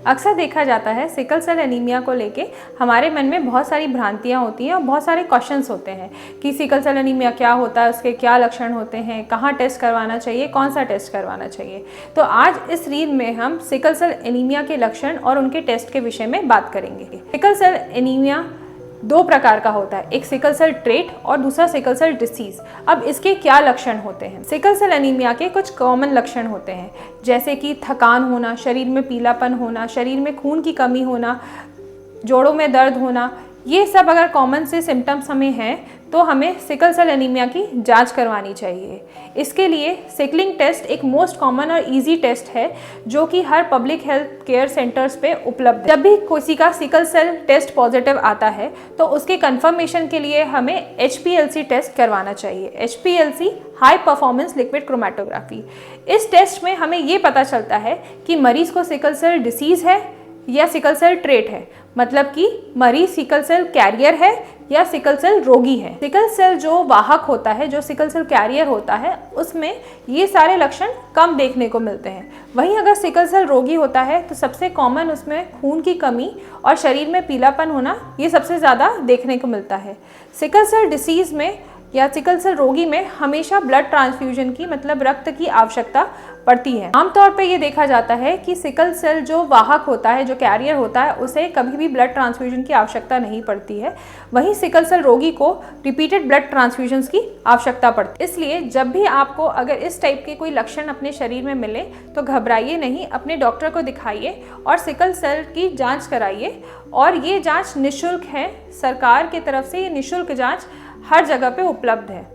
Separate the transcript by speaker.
Speaker 1: अक्सर देखा जाता है सिकल सेल एनीमिया को लेके हमारे मन में बहुत सारी भ्रांतियाँ होती हैं और बहुत सारे क्वेश्चंस होते हैं कि सिकल सेल एनीमिया क्या होता है, उसके क्या लक्षण होते हैं, कहाँ टेस्ट करवाना चाहिए, कौन सा टेस्ट करवाना चाहिए। तो आज इस रील में हम सिकल सेल एनीमिया के लक्षण और उनके टेस्ट के विषय में बात करेंगे। सिकल सेल एनीमिया दो प्रकार का होता है, एक सिकल सेल ट्रेट और दूसरा सिकल सेल डिसीज। अब इसके क्या लक्षण होते हैं? सिकल सेल एनीमिया के कुछ कॉमन लक्षण होते हैं, जैसे कि थकान होना, शरीर में पीलापन होना, शरीर में खून की कमी होना, जोड़ों में दर्द होना। ये सब अगर कॉमन से सिम्टम्स हमें हैं तो हमें सिकल सेल एनीमिया की जांच करवानी चाहिए। इसके लिए सिकलिंग टेस्ट एक मोस्ट कॉमन और इजी टेस्ट है जो कि हर पब्लिक हेल्थ केयर सेंटर्स पे उपलब्ध है। जब भी किसी का सिकल सेल टेस्ट पॉजिटिव आता है तो उसके कंफर्मेशन के लिए हमें HPLC टेस्ट करवाना चाहिए। HPLC high performance liquid chromatography. इस टेस्ट में हमें ये पता चलता है कि मरीज को सिकल सेल डिसीज है या सिकल सेल ट्रेट है, मतलब कि मरीज सिकल सेल कैरियर है या सिकल सेल रोगी है। सिकल सेल जो वाहक होता है, जो सिकल सेल कैरियर होता है, उसमें ये सारे लक्षण कम देखने को मिलते हैं। वहीं अगर सिकल सेल रोगी होता है तो सबसे कॉमन उसमें खून की कमी और शरीर में पीलापन होना, ये सबसे ज़्यादा देखने को मिलता है। सिकल सेल डिसीज में या सिकल सेल रोगी में हमेशा ब्लड ट्रांसफ्यूजन की, मतलब रक्त की आवश्यकता पड़ती है। आमतौर पे ये देखा जाता है कि सिकल सेल जो वाहक होता है, जो कैरियर होता है, उसे कभी भी ब्लड ट्रांसफ्यूजन की आवश्यकता नहीं पड़ती है। वहीं सिकल सेल रोगी को रिपीटेड ब्लड ट्रांसफ्यूजन्स की आवश्यकता पड़ती है। इसलिए जब भी आपको अगर इस टाइप के कोई लक्षण अपने शरीर में मिले तो घबराइए नहीं, अपने डॉक्टर को दिखाइए और सिकल सेल की जाँच कराइए। और ये जाँच निःशुल्क है, सरकार की तरफ से ये निःशुल्क जाँच हर जगह पे उपलब्ध है।